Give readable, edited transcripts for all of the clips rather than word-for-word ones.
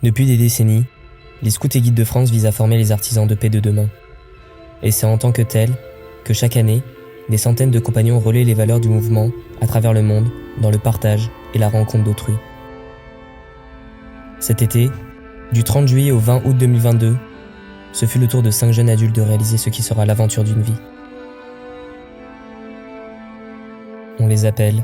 Depuis des décennies, les scouts et guides de France visent à former les artisans de paix de demain. Et c'est en tant que tel que chaque année, des centaines de compagnons relaient les valeurs du mouvement à travers le monde, dans le partage et la rencontre d'autrui. Cet été, du 30 juillet au 20 août 2022, ce fut le tour de 5 jeunes adultes de réaliser ce qui sera l'aventure d'une vie. On les appelle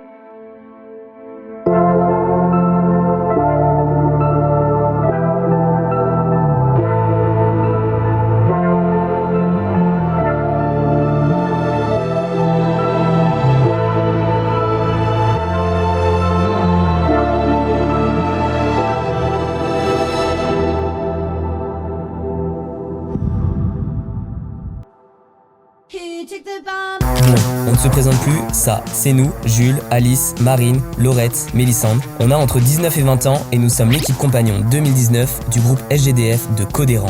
Bon, on ne se présente plus, ça, c'est nous, Jules, Alice, Marine, Laurette, Mélissandre. On a entre 19 et 20 ans et nous sommes l'équipe compagnon 2019 du groupe SGDF de Codéran.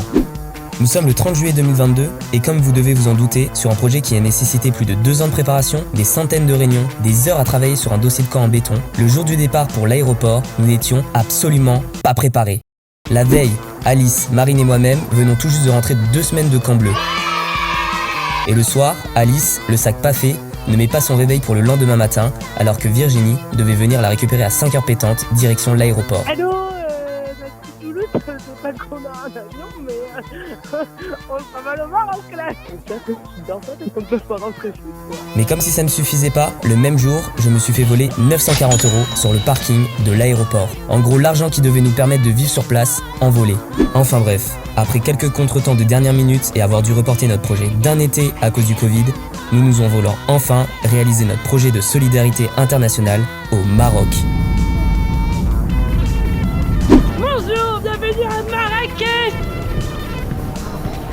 Nous sommes le 30 juillet 2022 et comme vous devez vous en douter, sur un projet qui a nécessité plus de 2 ans de préparation, des centaines de réunions, des heures à travailler sur un dossier de camp en béton, le jour du départ pour l'aéroport, nous n'étions absolument pas préparés. La veille, Alice, Marine et moi-même venons tout juste de rentrer de 2 semaines de camp bleu. Et le soir, Alice, le sac pas fait, ne met pas son réveil pour le lendemain matin, alors que Virginie devait venir la récupérer à 5h pétantes, direction l'aéroport. Allô, ma petite Toulouse, c'est pas qu'on a un avion, mais on sera mal au Maroc là. On ne peut pas rentrer chez soi. Mais comme si ça ne suffisait pas, le même jour, je me suis fait voler 940 € sur le parking de l'aéroport. En gros, l'argent qui devait nous permettre de vivre sur place, envolé. Enfin bref, après quelques contretemps de dernière minute et avoir dû reporter notre projet d'un été à cause du Covid, nous nous envolons enfin réaliser notre projet de solidarité internationale au Maroc. Bonjour, bienvenue à Marrakech.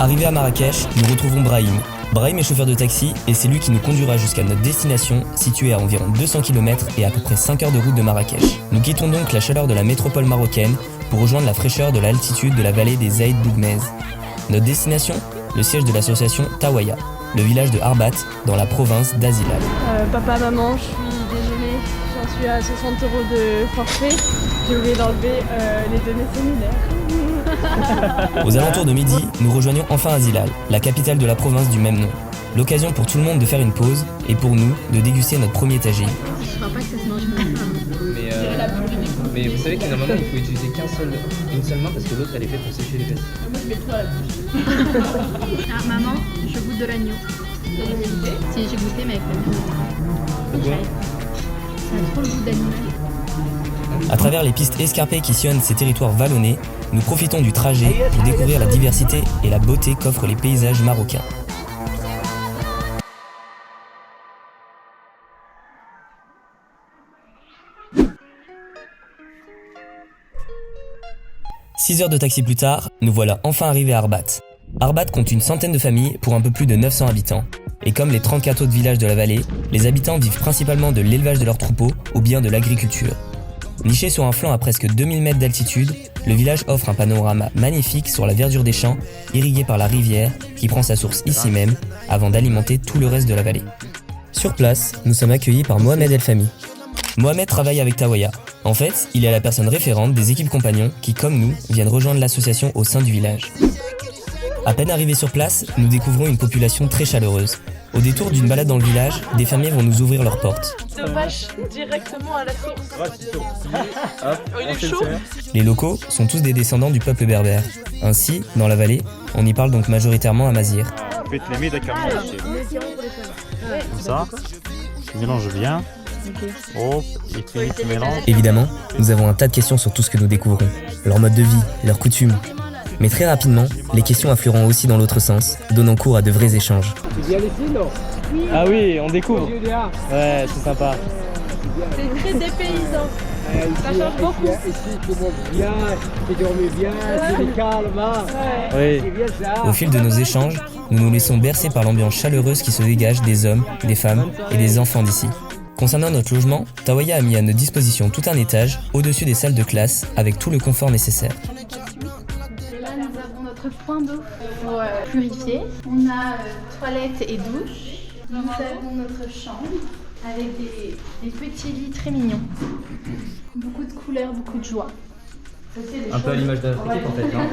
Arrivé à Marrakech, nous retrouvons Brahim. Brahim est chauffeur de taxi et c'est lui qui nous conduira jusqu'à notre destination, située à environ 200 km et à peu près 5 heures de route de Marrakech. Nous quittons donc la chaleur de la métropole marocaine pour rejoindre la fraîcheur de l'altitude de la vallée des Aïd Bougmez. Notre destination, le siège de l'association Tawaya, le village de Arbat, dans la province d'Azilal. Papa, maman, je suis désolée, j'en suis à 60 € de forfait. J'ai oublié d'enlever les données cellulaires. Aux alentours de midi, nous rejoignons enfin Azilal, la capitale de la province du même nom. L'occasion pour tout le monde de faire une pause et pour nous de déguster notre premier tagine. Je crois pas que ça se mange comme ça. Mais vous savez que normalement il faut utiliser une seule main parce que l'autre elle est faite pour sécher les fesses. Moi, je mets tout à la bouche. Ah, maman, je goûte de l'agneau. T'as jamais goûté? Si, j'ai goûté, mais avec l'agneau. Pourquoi? Ça a trop le goût d'animal. À travers les pistes escarpées qui sillonnent ces territoires vallonnés, nous profitons du trajet pour découvrir la diversité et la beauté qu'offrent les paysages marocains. Six heures de taxi plus tard, nous voilà enfin arrivés à Arbat. Arbat compte une centaine de familles pour un peu plus de 900 habitants. Et comme les 34 autres villages de la vallée, les habitants vivent principalement de l'élevage de leurs troupeaux ou bien de l'agriculture. Niché sur un flanc à presque 2000 mètres d'altitude, le village offre un panorama magnifique sur la verdure des champs, irrigué par la rivière qui prend sa source ici même, avant d'alimenter tout le reste de la vallée. Sur place, nous sommes accueillis par Mohamed El Fahmi. Mohamed travaille avec Tawaya. En fait, il est la personne référente des équipes compagnons qui, comme nous, viennent rejoindre l'association au sein du village. À peine arrivés sur place, nous découvrons une population très chaleureuse. Au détour d'une balade dans le village, des fermiers vont nous ouvrir leurs portes. De vache directement à la source. Il est chaud. Les locaux sont tous des descendants du peuple berbère. Ainsi, dans la vallée, on y parle donc majoritairement amazigh. Comme ça, tu mélanges bien. Oh, et puis tu mélanges. Évidemment, nous avons un tas de questions sur tout ce que nous découvrons. Leur mode de vie, leurs coutumes. Mais très rapidement, les questions afflueront aussi dans l'autre sens, donnant cours à de vrais échanges. Tu viens ici, non? Ah oui, on découvre. Ouais, c'est sympa. C'est très dépaysant. Ça change beaucoup. Ici, tu manges bien, tu dors bien, c'est calme, hein? Oui. C'est bien ça. Au fil de nos échanges, nous nous laissons bercer par l'ambiance chaleureuse qui se dégage des hommes, des femmes et des enfants d'ici. Concernant notre logement, Tawaya a mis à notre disposition tout un étage au-dessus des salles de classe avec tout le confort nécessaire. Là, nous avons notre point d'eau pour purifier. On a toilette et douche. Nous avons notre chambre avec des petits lits très mignons. Beaucoup de couleurs, beaucoup de joie. Un peu à l'image de notre équipe en fait, non? Là,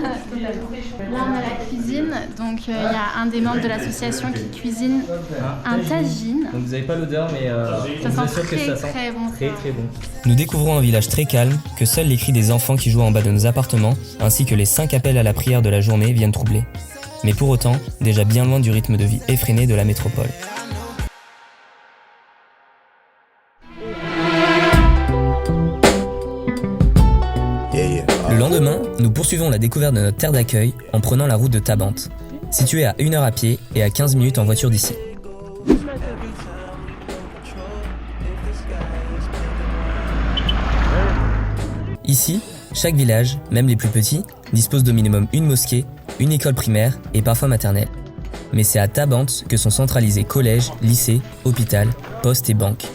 on a la cuisine, donc il y a un des membres de l'association qui cuisine un tagine. Donc vous n'avez pas l'odeur, mais Ça on vous sent assure que ça sent très bon. très bon. Nous découvrons un village très calme que seuls les cris des enfants qui jouent en bas de nos appartements ainsi que les 5 appels à la prière de la journée viennent troubler. Mais pour autant, déjà bien loin du rythme de vie effréné de la métropole. Le lendemain, nous poursuivons la découverte de notre terre d'accueil en prenant la route de Tabante, située à 1 heure à pied et à 15 minutes en voiture d'ici. Ici, chaque village, même les plus petits, dispose d'au minimum une mosquée, une école primaire et parfois maternelle. Mais c'est à Tabante que sont centralisés collèges, lycées, hôpital, postes et banques.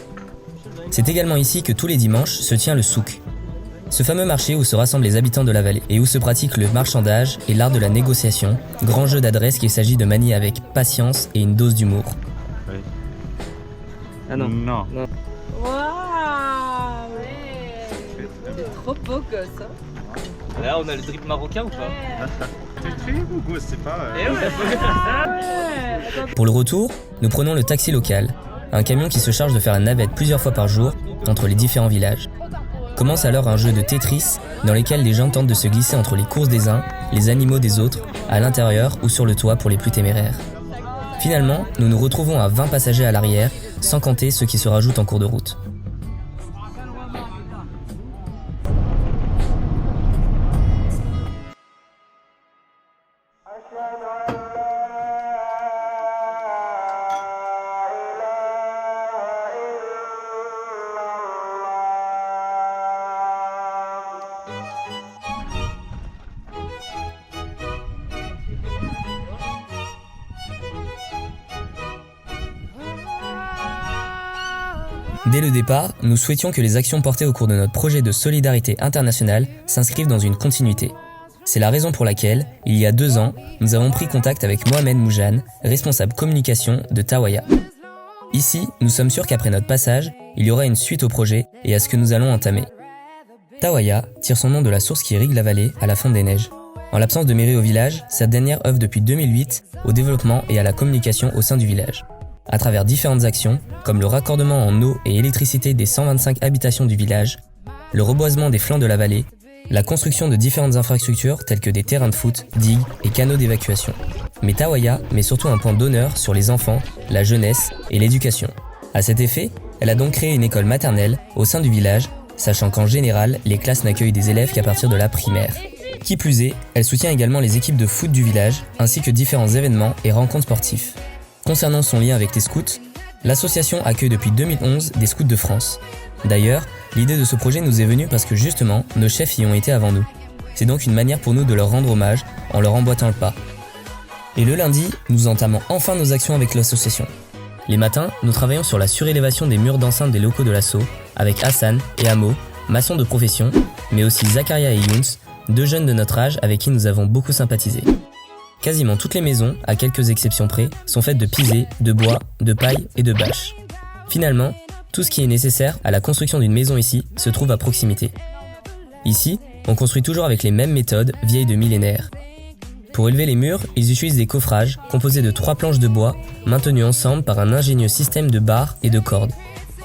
C'est également ici que tous les dimanches se tient le souk. Ce fameux marché où se rassemblent les habitants de la vallée et où se pratique le marchandage et l'art de la négociation, grand jeu d'adresse qu'il s'agit de manier avec patience et une dose d'humour. Oui. Ah non. Non. Waouh, c'est trop beau que ça. Là on a le drip marocain ou pas? C'est très beau goût, c'est pas... Pour le retour, nous prenons le taxi local, un camion qui se charge de faire la navette plusieurs fois par jour entre les différents villages. Commence alors un jeu de Tetris dans lequel les gens tentent de se glisser entre les courses des uns, les animaux des autres, à l'intérieur ou sur le toit pour les plus téméraires. Finalement, nous nous retrouvons à 20 passagers à l'arrière, sans compter ceux qui se rajoutent en cours de route. Dès le départ, nous souhaitions que les actions portées au cours de notre projet de solidarité internationale s'inscrivent dans une continuité. C'est la raison pour laquelle, il y a 2 ans, nous avons pris contact avec Mohamed Moujane, responsable communication de Tawaya. Ici, nous sommes sûrs qu'après notre passage, il y aura une suite au projet et à ce que nous allons entamer. Tawaya tire son nom de la source qui irrigue la vallée à la fonte des neiges. En l'absence de mairie au village, cette dernière œuvre depuis 2008 au développement et à la communication au sein du village. À travers différentes actions, comme le raccordement en eau et électricité des 125 habitations du village, le reboisement des flancs de la vallée, la construction de différentes infrastructures telles que des terrains de foot, digues et canaux d'évacuation. Mais Tawaya met surtout un point d'honneur sur les enfants, la jeunesse et l'éducation. À cet effet, elle a donc créé une école maternelle au sein du village, sachant qu'en général, les classes n'accueillent des élèves qu'à partir de la primaire. Qui plus est, elle soutient également les équipes de foot du village, ainsi que différents événements et rencontres sportifs. Concernant son lien avec les scouts, l'association accueille depuis 2011 des scouts de France. D'ailleurs, l'idée de ce projet nous est venue parce que justement, nos chefs y ont été avant nous. C'est donc une manière pour nous de leur rendre hommage en leur emboîtant le pas. Et le lundi, nous entamons enfin nos actions avec l'association. Les matins, nous travaillons sur la surélévation des murs d'enceinte des locaux de l'asso avec Hassan et Amo, maçons de profession, mais aussi Zakaria et Younes, 2 jeunes de notre âge avec qui nous avons beaucoup sympathisé. Quasiment toutes les maisons, à quelques exceptions près, sont faites de pisé, de bois, de paille et de bâches. Finalement, tout ce qui est nécessaire à la construction d'une maison ici se trouve à proximité. Ici, on construit toujours avec les mêmes méthodes vieilles de millénaires. Pour élever les murs, ils utilisent des coffrages composés de 3 planches de bois maintenues ensemble par un ingénieux système de barres et de cordes.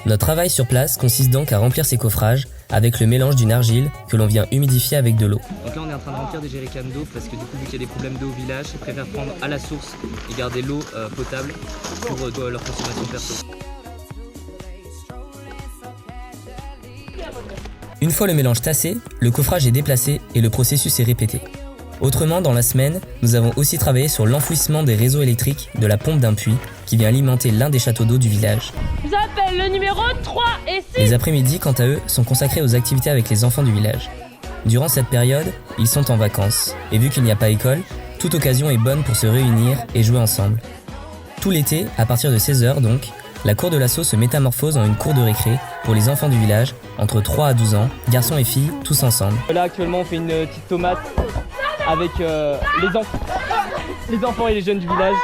Notre travail sur place consiste donc à remplir ces coffrages avec le mélange d'une argile que l'on vient humidifier avec de l'eau. Donc là on est en train de remplir des jerrycans d'eau parce que du coup vu qu'il y a des problèmes d'eau au village, ils préfèrent prendre à la source et garder l'eau potable pour leur consommation perso. Une fois le mélange tassé, le coffrage est déplacé et le processus est répété. Autrement, dans la semaine, nous avons aussi travaillé sur l'enfouissement des réseaux électriques de la pompe d'un puits qui vient alimenter l'un des châteaux d'eau du village. J'appelle le numéro 3 et 6. Les après-midi, quant à eux, sont consacrés aux activités avec les enfants du village. Durant cette période, ils sont en vacances, et vu qu'il n'y a pas école, toute occasion est bonne pour se réunir et jouer ensemble. Tout l'été, à partir de 16h donc, la cour de l'asso se métamorphose en une cour de récré pour les enfants du village, entre 3 à 12 ans, garçons et filles, tous ensemble. Là actuellement on fait une petite tomate avec les enfants et les jeunes du village.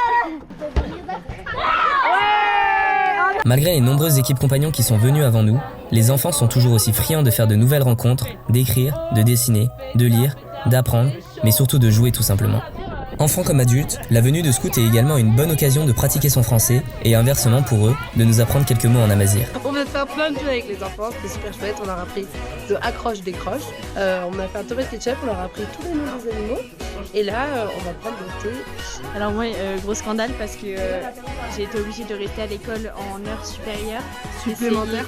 Malgré les nombreuses équipes compagnons qui sont venues avant nous, les enfants sont toujours aussi friands de faire de nouvelles rencontres, d'écrire, de dessiner, de lire, d'apprendre, mais surtout de jouer tout simplement. Enfants comme adultes, la venue de Scout est également une bonne occasion de pratiquer son français et inversement pour eux, de nous apprendre quelques mots en amazigh. On va faire plein de jeux avec les enfants, c'était super chouette, on leur a appris de accroche-décroche, on a fait un tomate ketchup, on leur a appris tous les noms des animaux, et là on va prendre le thé. Alors moi, gros scandale parce que j'ai été obligée de rester à l'école en heures supérieures. Supplémentaires.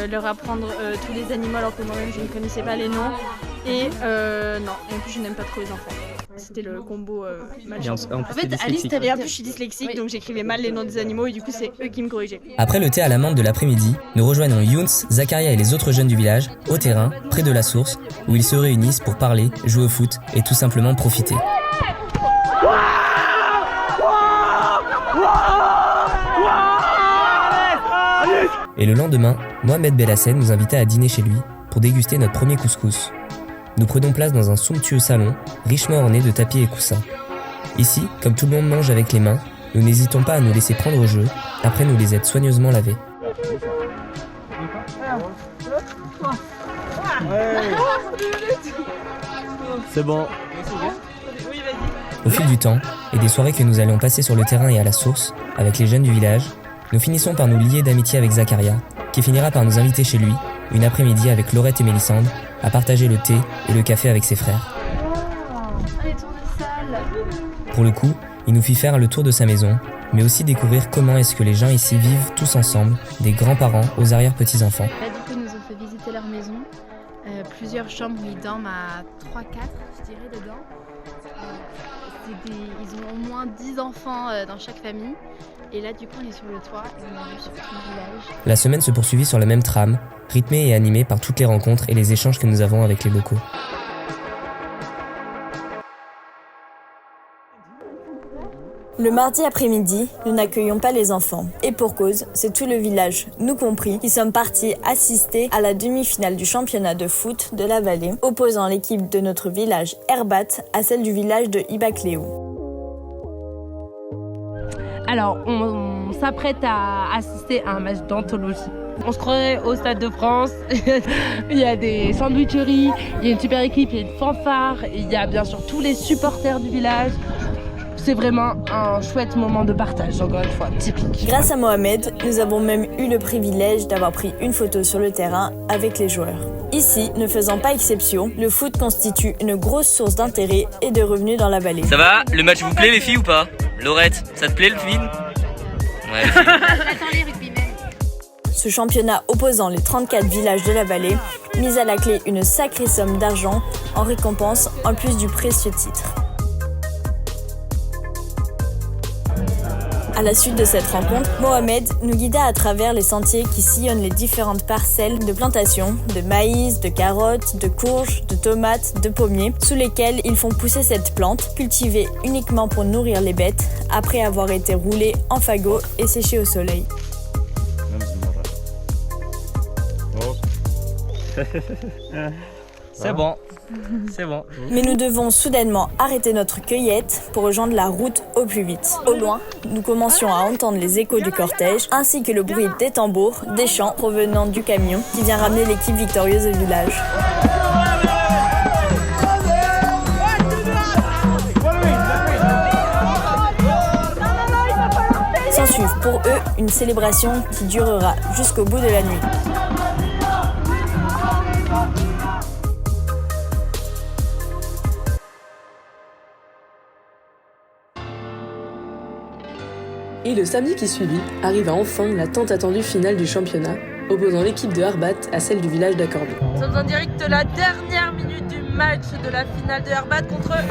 Leur apprendre tous les animaux alors que moi-même je ne connaissais pas les noms. Et non, et en plus je n'aime pas trop les enfants. C'était le combo malchance. En fait, Alice, et en plus je suis dyslexique, donc j'écrivais mal les noms des animaux et du coup c'est eux qui me corrigeaient. Après le thé à la menthe de l'après-midi, nous rejoignons Younes, Zakaria et les autres jeunes du village, au terrain, près de la source, où ils se réunissent pour parler, jouer au foot et tout simplement profiter. Et le lendemain, Mohamed Belhassen nous invita à dîner chez lui pour déguster notre premier couscous. Nous prenons place dans un somptueux salon, richement orné de tapis et coussins. Ici, comme tout le monde mange avec les mains, nous n'hésitons pas à nous laisser prendre au jeu, après nous les être soigneusement lavés. C'est bon. Au fil du temps, et des soirées que nous allions passer sur le terrain et à la source, avec les jeunes du village, nous finissons par nous lier d'amitié avec Zakaria, qui finira par nous inviter chez lui, une après-midi avec Laurette et Mélissandre, à partager le thé et le café avec ses frères. Pour le coup, il nous fit faire le tour de sa maison, mais aussi découvrir comment est-ce que les gens ici vivent tous ensemble, des grands-parents aux arrière-petits-enfants. Là, du coup, ils nous ont fait visiter leur maison. Plusieurs chambres où ils dorment à 3-4, je dirais, dedans. Ils ont au moins 10 enfants dans chaque famille. Et là, du coup, on est sur le toit et on a vu sur tout le village. La semaine se poursuivit sur la même trame, rythmée et animée par toutes les rencontres et les échanges que nous avons avec les locaux. Le mardi après-midi, nous n'accueillons pas les enfants. Et pour cause, c'est tout le village, nous compris, qui sommes partis assister à la demi-finale du championnat de foot de la vallée, opposant l'équipe de notre village Herbat à celle du village de Ibakléo. Alors, on s'apprête à assister à un match d'anthologie. On se croirait au Stade de France, il y a des sandwicheries, il y a une super équipe, il y a une fanfare, il y a bien sûr tous les supporters du village. C'est vraiment un chouette moment de partage, encore une fois, typique. Grâce à Mohamed, nous avons même eu le privilège d'avoir pris une photo sur le terrain avec les joueurs. Ici, ne faisant pas exception, le foot constitue une grosse source d'intérêt et de revenus dans la vallée. Ça va? Le match vous plaît les filles ou pas? Laurette, ça te plaît le film? Ouais, les filles. J'attends les rugbymen. Ce championnat opposant les 34 villages de la vallée mise à la clé une sacrée somme d'argent en récompense en plus du précieux titre. À la suite de cette rencontre, Mohamed nous guida à travers les sentiers qui sillonnent les différentes parcelles de plantations, de maïs, de carottes, de courges, de tomates, de pommiers, sous lesquels ils font pousser cette plante, cultivée uniquement pour nourrir les bêtes, après avoir été roulée en fagot et séchée au soleil. C'est bon. C'est bon. Mais nous devons soudainement arrêter notre cueillette pour rejoindre la route au plus vite. Au loin, nous commencions à entendre les échos du cortège, ainsi que le bruit des tambours, des chants provenant du camion qui vient ramener l'équipe victorieuse au village. S'ensuit pour eux une célébration qui durera jusqu'au bout de la nuit. Et le samedi qui suivit, arriva enfin la tant attendue finale du championnat, opposant l'équipe de Herbat à celle du village d'Accordé. Nous sommes en direct de la dernière minute du match de la finale de Herbat contre Accordé.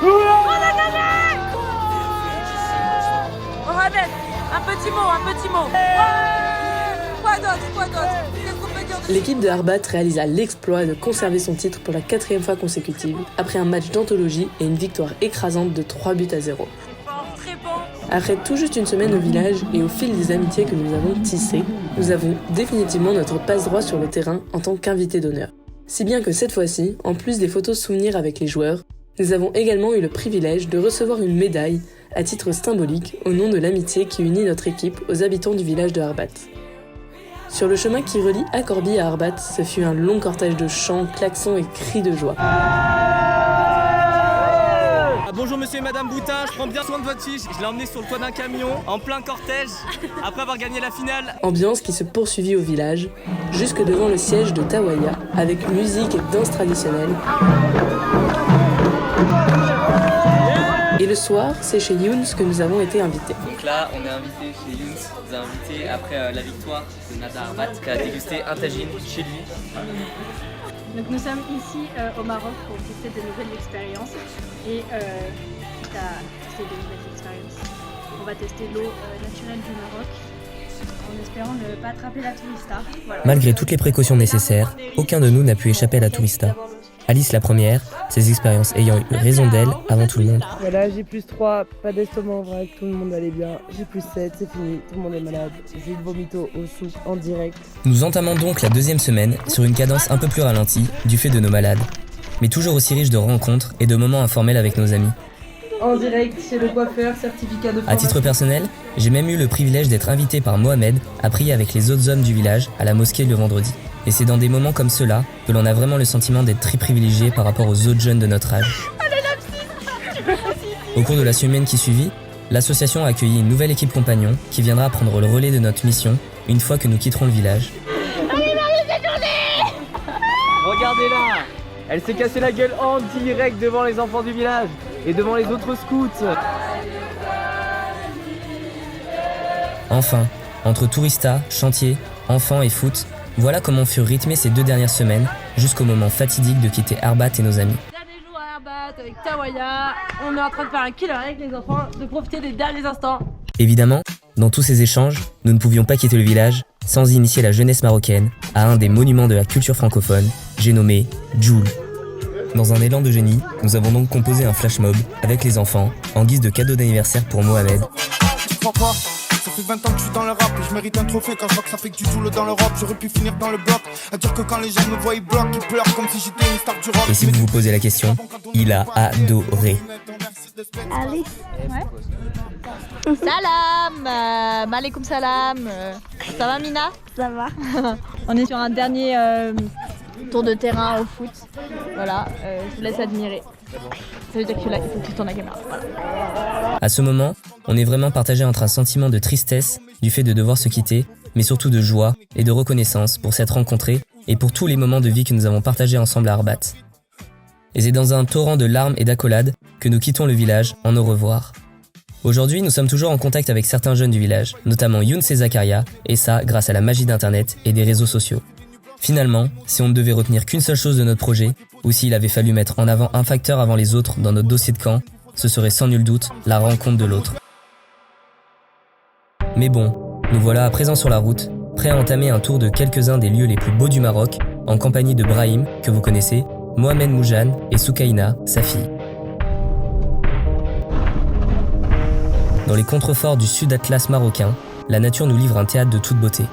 On a gagné! Mohamed, un petit mot. Quoi d'autre? Qu'est-ce qu'on peut dire? L'équipe de Herbat réalisa l'exploit de conserver son titre pour la 4e fois consécutive, après un match d'anthologie et une victoire écrasante de 3-0. Après tout juste une semaine au village et au fil des amitiés que nous avons tissées, nous avons définitivement notre passe-droit sur le terrain en tant qu'invité d'honneur. Si bien que cette fois-ci, en plus des photos souvenirs avec les joueurs, nous avons également eu le privilège de recevoir une médaille à titre symbolique, au nom de l'amitié qui unit notre équipe aux habitants du village de Arbat. Sur le chemin qui relie Acorbi à Arbat, ce fut un long cortège de chants, klaxons et cris de joie. Bonjour monsieur et madame Boutin, je prends bien soin de votre fille. Je l'ai emmené sur le toit d'un camion, en plein cortège, après avoir gagné la finale. Ambiance qui se poursuivit au village, jusque devant le siège de Tawaya, avec musique et danse traditionnelle. Et le soir, c'est chez Younes que nous avons été invités. Donc là, on est invité chez Younes, on nous a invité après la victoire de Nada Arbat, qui a dégusté un tagine chez lui. Donc nous sommes ici au Maroc pour tester de nouvelles expériences et quitte à tester de nouvelles expériences, on va tester l'eau naturelle du Maroc en espérant ne pas attraper la tourista. Voilà. Malgré toutes les précautions nécessaires, aucun de nous n'a pu échapper à la tourista. Alice la première, ses expériences ayant eu raison d'elle avant tout le monde. Voilà, j'ai +3, pas d'estomac en vrac, tout le monde allait bien. J'ai +7, c'est fini, tout le monde est malade. J'ai eu le vomito au soupe en direct. Nous entamons donc la deuxième semaine sur une cadence un peu plus ralentie du fait de nos malades, mais toujours aussi riche de rencontres et de moments informels avec nos amis. En direct chez le coiffeur, certificat de formation. À titre personnel, j'ai même eu le privilège d'être invité par Mohamed à prier avec les autres hommes du village à la mosquée le vendredi. Et c'est dans des moments comme ceux-là que l'on a vraiment le sentiment d'être très privilégié par rapport aux autres jeunes de notre âge. Au cours de la semaine qui suivit, l'association a accueilli une nouvelle équipe compagnon qui viendra prendre le relais de notre mission une fois que nous quitterons le village. Regardez-la, elle s'est cassée la gueule en direct devant les enfants du village et devant les autres scouts. Enfin, entre tourista, chantier, enfants et foot, voilà comment furent rythmées ces 2 dernières semaines, jusqu'au moment fatidique de quitter Arbat et nos amis. Dernier jour à Arbat avec Tawaya, on est en train de faire un killer avec les enfants, de profiter des derniers instants. Évidemment, dans tous ces échanges, nous ne pouvions pas quitter le village sans initier la jeunesse marocaine à un des monuments de la culture francophone, j'ai nommé Joule. Dans un élan de génie, nous avons donc composé un flash mob avec les enfants, en guise de cadeau d'anniversaire pour Mohamed. Ça fait 20 ans que je suis dans le rap et je mérite un trophée quand je vois que ça fait que du Joule dans l'Europe. J'aurais pu finir dans le bloc, à dire que quand les gens me voient ils bloquent, ils pleurent comme si j'étais une star du rock. Et si vous vous posez la question, il a adoré. Alice, ouais. Salam, malekoum salam. Ça va Mina? Ça va. On est sur un dernier tour de terrain au foot. Voilà, je vous laisse admirer. Ça veut dire que là, il faut que tu tournes la caméra. Voilà. À ce moment, on est vraiment partagé entre un sentiment de tristesse du fait de devoir se quitter, mais surtout de joie et de reconnaissance pour s'être rencontrés et pour tous les moments de vie que nous avons partagés ensemble à Arbat. Et c'est dans un torrent de larmes et d'accolades que nous quittons le village en au revoir. Aujourd'hui, nous sommes toujours en contact avec certains jeunes du village, notamment Younes et Zakaria, et ça grâce à la magie d'Internet et des réseaux sociaux. Finalement, si on ne devait retenir qu'une seule chose de notre projet, ou s'il avait fallu mettre en avant un facteur avant les autres dans notre dossier de camp, ce serait sans nul doute la rencontre de l'autre. Mais bon, nous voilà à présent sur la route, prêts à entamer un tour de quelques-uns des lieux les plus beaux du Maroc, en compagnie de Brahim, que vous connaissez, Mohamed Moujane et Soukaina, sa fille. Dans les contreforts du Sud Atlas marocain, la nature nous livre un théâtre de toute beauté.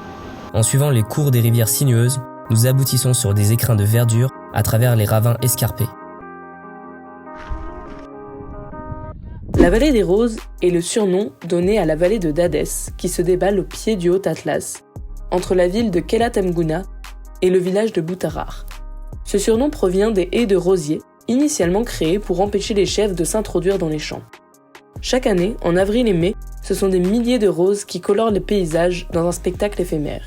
En suivant les cours des rivières sinueuses, nous aboutissons sur des écrins de verdure à travers les ravins escarpés. La vallée des Roses est le surnom donné à la vallée de Dadès, qui se déballe au pied du Haut Atlas, entre la ville de Kelat Mgouna et le village de Boutarar. Ce surnom provient des haies de rosiers, initialement créées pour empêcher les chèvres de s'introduire dans les champs. Chaque année, en avril et mai, ce sont des milliers de roses qui colorent les paysages dans un spectacle éphémère.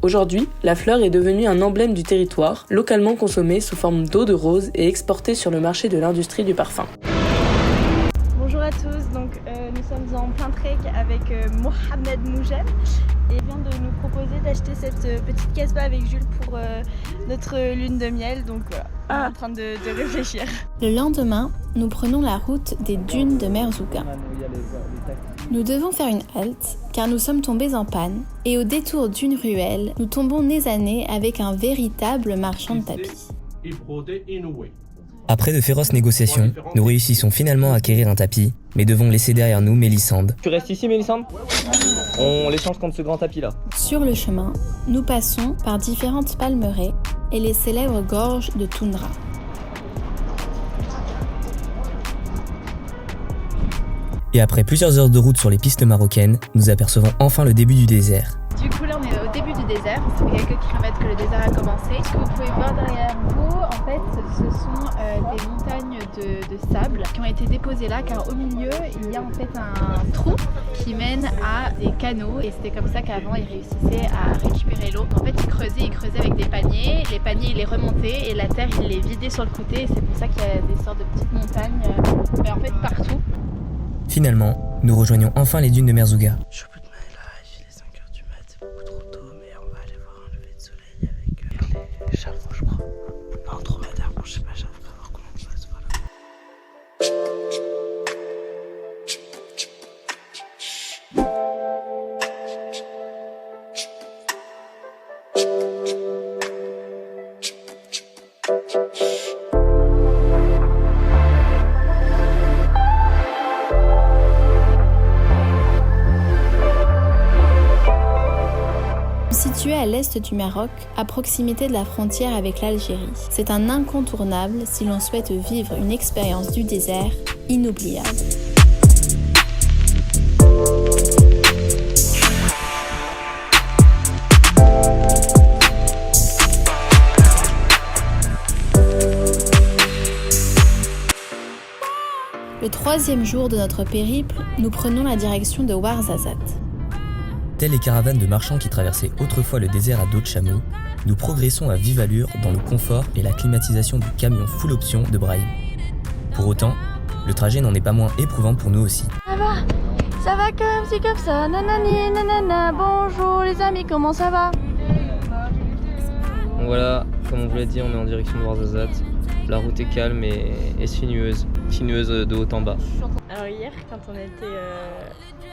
Aujourd'hui, la fleur est devenue un emblème du territoire, localement consommée sous forme d'eau de rose et exportée sur le marché de l'industrie du parfum. Bonjour à tous, donc nous sommes en plein trek avec Mohamed Moujane et il vient de nous proposer d'acheter cette petite casbah avec Jules pour notre lune de miel, donc voilà, on est en train de réfléchir. Le lendemain, nous prenons la route des dunes de Merzouga. Nous devons faire une halte car nous sommes tombés en panne et au détour d'une ruelle, nous tombons nez à nez avec un véritable marchand de tapis. Après de féroces négociations, nous réussissons finalement à acquérir un tapis, mais devons laisser derrière nous Mélissande. Tu restes ici Mélissande ? On l'échange contre ce grand tapis là. Sur le chemin, nous passons par différentes palmeraies et les célèbres gorges de Toundra. Et après plusieurs heures de route sur les pistes marocaines, nous apercevons enfin le début du désert. Du coup là on est au début du désert, ça fait quelques kilomètres que le désert a commencé. Ce que vous pouvez voir derrière vous, en fait ce sont des montagnes de sable qui ont été déposées là car au milieu il y a en fait un trou qui mène à des canaux et c'était comme ça qu'avant ils réussissaient à récupérer l'eau. En fait ils creusaient avec des paniers, les paniers ils les remontaient et la terre ils les vidaient sur le côté et c'est pour ça qu'il y a des sortes de petites montagnes mais en fait partout. Finalement, nous rejoignons enfin les dunes de Merzouga. Je peux te mettre là, il est 5h du mat, c'est beaucoup trop tôt, mais on va aller voir un lever de soleil avec les chameaux, je crois. Non, dromadaire, bon, je sais pas, j'arrive pas à voir comment on passe, voilà. Situé à l'est du Maroc, à proximité de la frontière avec l'Algérie. C'est un incontournable si l'on souhaite vivre une expérience du désert inoubliable. Le troisième jour de notre périple, nous prenons la direction de Ouarzazate. Telles les caravanes de marchands qui traversaient autrefois le désert à dos de chameau, nous progressons à vive allure dans le confort et la climatisation du camion full option de Brahim. Pour autant, le trajet n'en est pas moins éprouvant pour nous aussi. Ça va comme ci comme ça, nanani nanana, bonjour les amis, comment ça va? Donc voilà, comme on vous l'a dit, on est en direction de Ouarzazate. La route est calme et sinueuse de haut en bas. Alors hier, quand on était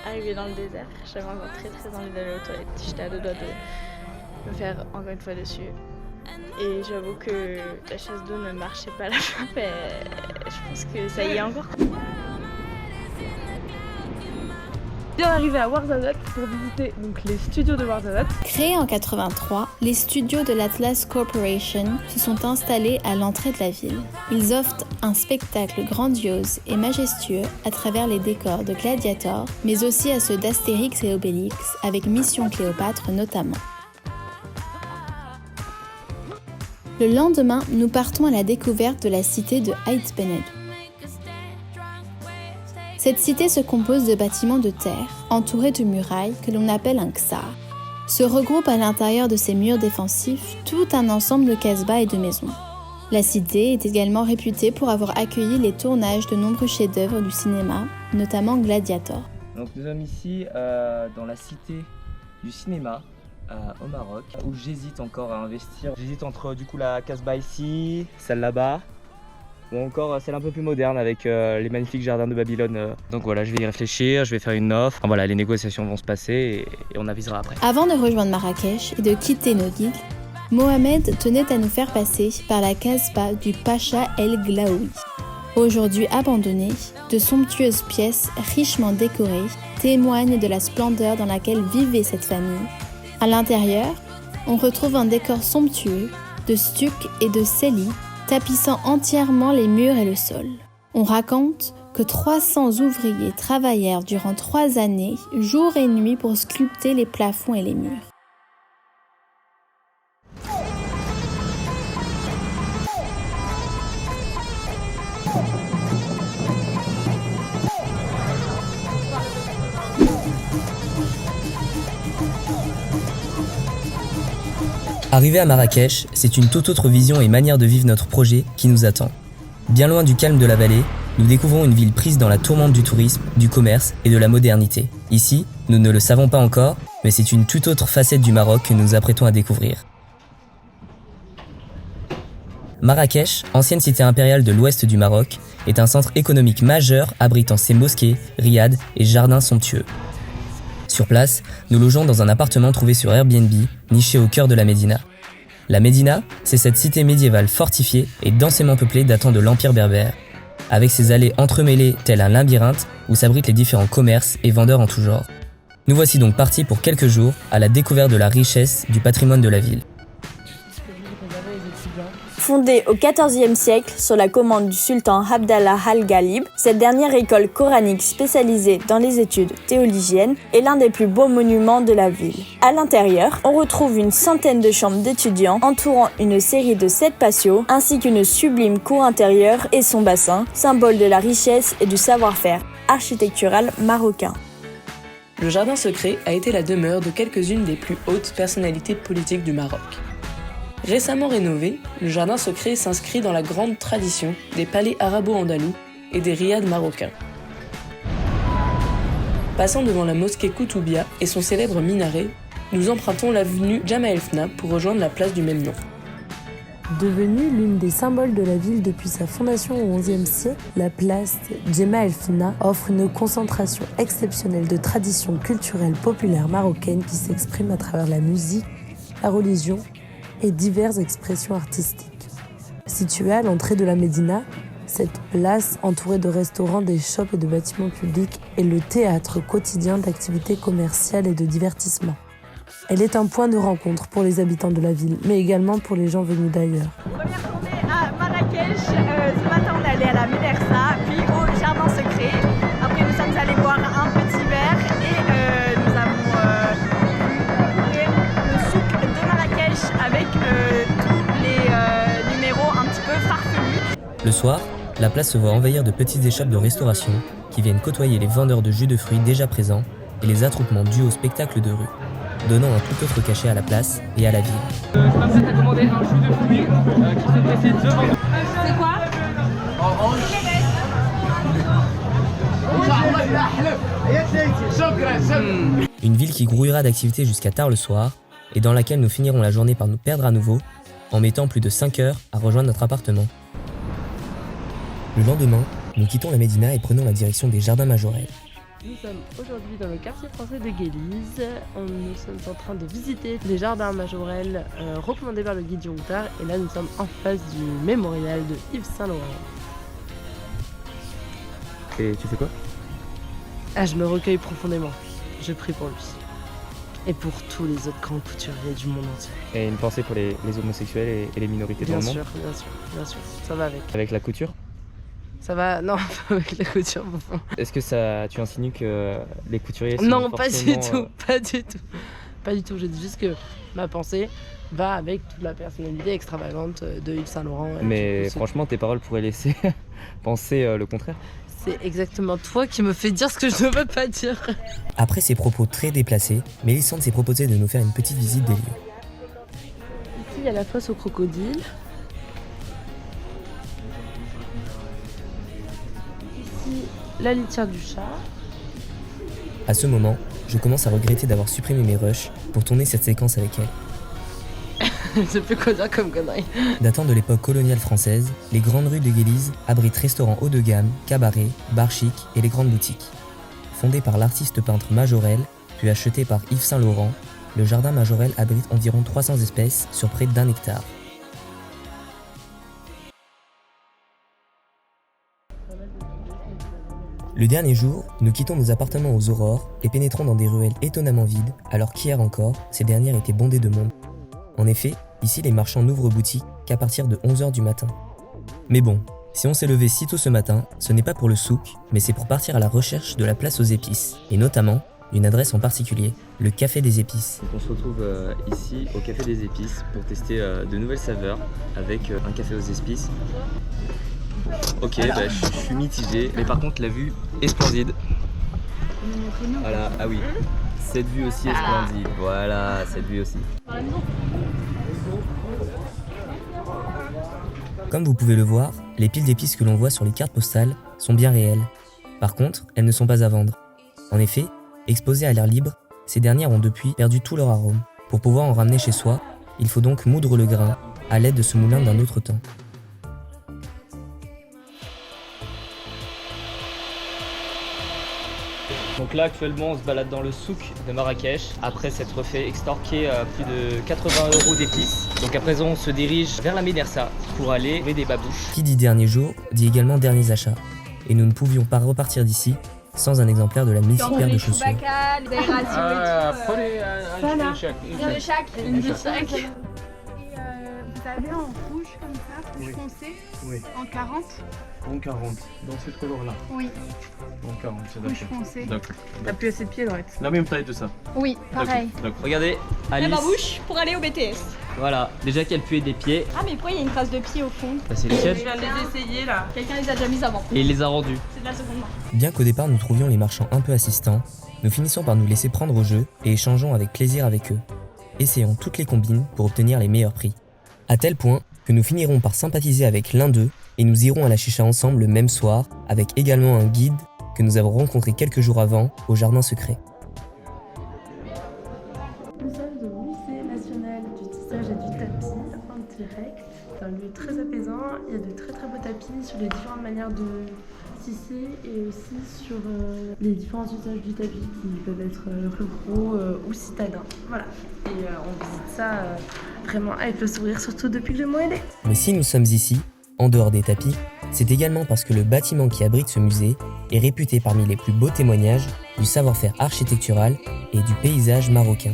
arrivé dans le désert, j'avais encore très envie d'aller aux toilettes. J'étais à deux doigts de me faire encore une fois dessus. Et j'avoue que la chasse d'eau ne marchait pas à la fin, mais je pense que ça y est encore. Bien arrivé à Ouarzazate pour visiter donc les studios de Ouarzazate. Créés en 83, les studios de l'Atlas Corporation se sont installés à l'entrée de la ville. Ils offrent un spectacle grandiose et majestueux à travers les décors de Gladiator, mais aussi à ceux d'Astérix et Obélix, avec Mission Cléopâtre notamment. Le lendemain, nous partons à la découverte de la cité de Aït Benedou. Cette cité se compose de bâtiments de terre, entourés de murailles que l'on appelle un ksar. Se regroupe à l'intérieur de ces murs défensifs tout un ensemble de casbahs et de maisons. La cité est également réputée pour avoir accueilli les tournages de nombreux chefs-d'œuvre du cinéma, notamment Gladiator. Donc nous sommes ici dans la cité du cinéma au Maroc, où j'hésite encore à investir. J'hésite entre du coup la Casbah ici, celle là-bas, ou encore celle un peu plus moderne avec les magnifiques jardins de Babylone. Donc voilà, je vais y réfléchir, je vais faire une offre. Enfin, voilà, les négociations vont se passer et on avisera après. Avant de rejoindre Marrakech et de quitter nos guides, Mohamed tenait à nous faire passer par la Casbah du Pacha El Glaoui. Aujourd'hui abandonnée, de somptueuses pièces richement décorées témoignent de la splendeur dans laquelle vivait cette famille. À l'intérieur, on retrouve un décor somptueux de stuc et de sellies tapissant entièrement les murs et le sol. On raconte que 300 ouvriers travaillèrent durant 3 années, jour et nuit, pour sculpter les plafonds et les murs. Arrivé à Marrakech, c'est une toute autre vision et manière de vivre notre projet qui nous attend. Bien loin du calme de la vallée, nous découvrons une ville prise dans la tourmente du tourisme, du commerce et de la modernité. Ici, nous ne le savons pas encore, mais c'est une toute autre facette du Maroc que nous nous apprêtons à découvrir. Marrakech, ancienne cité impériale de l'ouest du Maroc, est un centre économique majeur abritant ses mosquées, riads et jardins somptueux. Sur place, nous logeons dans un appartement trouvé sur Airbnb, niché au cœur de la Médina. La Médina, c'est cette cité médiévale fortifiée et densément peuplée datant de l'Empire berbère, avec ses allées entremêlées telles un labyrinthe où s'abritent les différents commerces et vendeurs en tout genre. Nous voici donc partis pour quelques jours à la découverte de la richesse du patrimoine de la ville. Fondée au XIVe siècle sur la commande du sultan Abdallah al-Ghalib, cette dernière école coranique spécialisée dans les études théologiennes est l'un des plus beaux monuments de la ville. À l'intérieur, on retrouve une centaine de chambres d'étudiants entourant une série de 7 patios, ainsi qu'une sublime cour intérieure et son bassin, symbole de la richesse et du savoir-faire architectural marocain. Le jardin secret a été la demeure de quelques-unes des plus hautes personnalités politiques du Maroc. Récemment rénové, le jardin secret s'inscrit dans la grande tradition des palais arabo-andalous et des riads marocains. Passant devant la mosquée Koutoubia et son célèbre minaret, nous empruntons l'avenue Jemaa El Fna pour rejoindre la place du même nom. Devenue l'une des symboles de la ville depuis sa fondation au XIe siècle, la place Jemaa El Fna offre une concentration exceptionnelle de traditions culturelles populaires marocaines qui s'expriment à travers la musique, la religion et diverses expressions artistiques. Située à l'entrée de la Médina, cette place, entourée de restaurants, des shops et de bâtiments publics, est le théâtre quotidien d'activités commerciales et de divertissement. Elle est un point de rencontre pour les habitants de la ville, mais également pour les gens venus d'ailleurs. Première journée à Marrakech, ce matin on est allé à la Médersa, puis au Jardin Secret. Après nous sommes allés boire un petit verre et nous avons fait le souk de Marrakech avec tous les numéros un petit peu farfelus. Le soir, la place se voit envahir de petites échoppes de restauration qui viennent côtoyer les vendeurs de jus de fruits déjà présents et les attroupements dus au spectacle de rue, donnant un tout autre cachet à la place et à la ville. Je m'apprête à commander un jus de fruits qui se précise devant nous. C'est quoi? Une ville qui grouillera d'activités jusqu'à tard le soir et dans laquelle nous finirons la journée par nous perdre à nouveau en mettant plus de 5 heures à rejoindre notre appartement. Le lendemain, nous quittons la Médina et prenons la direction des Jardins Majorels. Nous sommes aujourd'hui dans le quartier français de Guélise. Nous sommes en train de visiter les jardins Majorels recommandés par le guide du routard. Et là, nous sommes en face du mémorial de Yves Saint-Laurent. Et tu fais quoi? Ah, je me recueille profondément. Je prie pour lui. Et pour tous les autres grands couturiers du monde entier. Et une pensée pour les homosexuels et les minorités dans le monde? Bien sûr. Ça va avec. Avec la couture? Ça va, non, pas avec la couture, bouffon. Est-ce que tu insinues que les couturiers sont non, forcément... pas du tout. Je dis juste que ma pensée va avec toute la personnalité extravagante de Yves Saint-Laurent. Mais franchement, tes paroles pourraient laisser penser le contraire. C'est exactement toi qui me fais dire ce que je ne veux pas dire. Après ces propos très déplacés, Mélissande s'est proposé de nous faire une petite visite des lieux. Ici, il y a la fosse aux crocodiles. Ici, la litière du chat. À ce moment, je commence à regretter d'avoir supprimé mes rushs pour tourner cette séquence avec elle. Je sais plus quoi dire comme connerie. Datant de l'époque coloniale française, les grandes rues de Guélise abritent restaurants haut de gamme, cabarets, bars chics et les grandes boutiques. Fondé par l'artiste peintre Majorel, puis acheté par Yves Saint-Laurent, le jardin Majorel abrite environ 300 espèces sur près d'1 hectare. Le dernier jour, nous quittons nos appartements aux aurores et pénétrons dans des ruelles étonnamment vides, alors qu'hier encore, ces dernières étaient bondées de monde. En effet, ici les marchands n'ouvrent boutique qu'à partir de 11h du matin. Mais bon, si on s'est levé si tôt ce matin, ce n'est pas pour le souk, mais c'est pour partir à la recherche de la place aux épices, et notamment une adresse en particulier, le Café des Épices. On se retrouve ici au Café des Épices pour tester de nouvelles saveurs avec un café aux épices. Ok, je suis mitigé, mais par contre la vue est splendide. Voilà, ah oui, cette vue aussi est splendide. Voilà, cette vue aussi. Comme vous pouvez le voir, les piles d'épices que l'on voit sur les cartes postales sont bien réelles. Par contre, elles ne sont pas à vendre. En effet, exposées à l'air libre, ces dernières ont depuis perdu tout leur arôme. Pour pouvoir en ramener chez soi, il faut donc moudre le grain à l'aide de ce moulin d'un autre temps. Donc là actuellement on se balade dans le souk de Marrakech après s'être fait extorquer plus de 80 € d'épices. Donc à présent on se dirige vers la Médersa pour aller trouver des babouches. Qui dit dernier jour dit également derniers achats. Et nous ne pouvions pas repartir d'ici sans un exemplaire de la mythique paire de chaussures. Prenez un de chaque. Une de chaque. Vous avez en rouge comme ça? rouge foncé. Oui. En 40. En 40. Dans cette couleur-là. Oui. En 40, c'est d'accord. Rouge foncé. D'accord. T'as plus assez de pieds dans La même taille de ça. Oui, pareil. D'accord. Regardez, Alice. ma bouche pour aller au BTS. Voilà, déjà qu'elle puait des pieds. Ah, mais pourquoi il y a une trace de pied au fond? Bah, c'est les tiennes. Je viens de les essayer là. Quelqu'un les a déjà mises avant. Et il les a rendus. C'est de la seconde main. Bien qu'au départ nous trouvions les marchands un peu assistants, nous finissons par nous laisser prendre au jeu et échangeons avec plaisir avec eux. Essayons toutes les combines pour obtenir les meilleurs prix. À tel point que nous finirons par sympathiser avec l'un d'eux et nous irons à la chicha ensemble le même soir avec également un guide que nous avons rencontré quelques jours avant au jardin secret. Nous sommes au musée national du tissage et du tapis en direct. C'est un lieu très apaisant. Il y a de très très beaux tapis sur les différentes manières de tisser et aussi sur les différents usages du tapis qui peuvent être ruraux ou citadins. Voilà. Et on visite ça vraiment avec le sourire, surtout depuis que le mois est né. Mais si nous sommes ici, en dehors des tapis, c'est également parce que le bâtiment qui abrite ce musée est réputé parmi les plus beaux témoignages du savoir-faire architectural et du paysage marocain.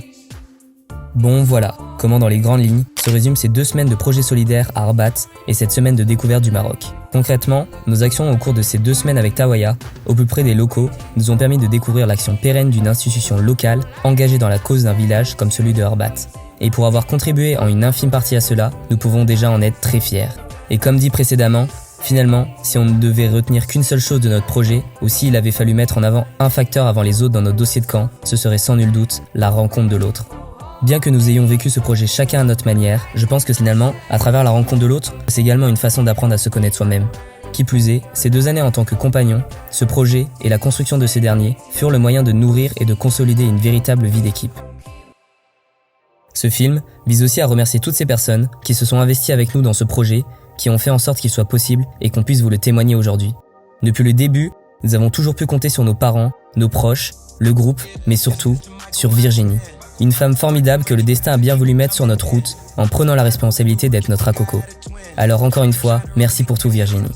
Bon voilà, comment dans les grandes lignes se résument ces 2 semaines de projet solidaire à Arbat et cette semaine de découverte du Maroc. Concrètement, nos actions au cours de ces 2 semaines avec Tawaya, au plus près des locaux, nous ont permis de découvrir l'action pérenne d'une institution locale engagée dans la cause d'un village comme celui de Arbat. Et pour avoir contribué en une infime partie à cela, nous pouvons déjà en être très fiers. Et comme dit précédemment, finalement, si on ne devait retenir qu'une seule chose de notre projet, ou s'il avait fallu mettre en avant un facteur avant les autres dans notre dossier de camp, ce serait sans nul doute la rencontre de l'autre. Bien que nous ayons vécu ce projet chacun à notre manière, je pense que finalement, à travers la rencontre de l'autre, c'est également une façon d'apprendre à se connaître soi-même. Qui plus est, ces 2 années en tant que compagnon, ce projet et la construction de ces derniers furent le moyen de nourrir et de consolider une véritable vie d'équipe. Ce film vise aussi à remercier toutes ces personnes qui se sont investies avec nous dans ce projet, qui ont fait en sorte qu'il soit possible et qu'on puisse vous le témoigner aujourd'hui. Depuis le début, nous avons toujours pu compter sur nos parents, nos proches, le groupe, mais surtout sur Virginie. Une femme formidable que le destin a bien voulu mettre sur notre route en prenant la responsabilité d'être notre acoco. Alors encore une fois, merci pour tout Virginie.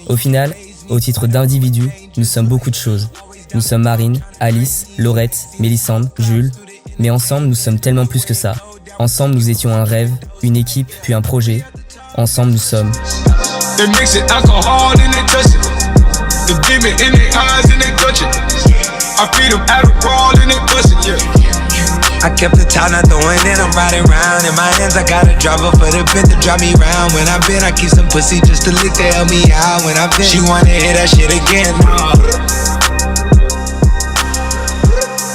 Au final, au titre d'individu, nous sommes beaucoup de choses. Nous sommes Marine, Alice, Laurette, Mélissandre, Jules. Mais ensemble, nous sommes tellement plus que ça. Ensemble, nous étions un rêve, une équipe, puis un projet. Ensemble, nous sommes... I kept the town not throwing it, I'm riding round. In my hands, I got a driver for the bit to drive me round. When I've been, I keep some pussy just to lick to help me out. When I've been, she wanna hear that shit again.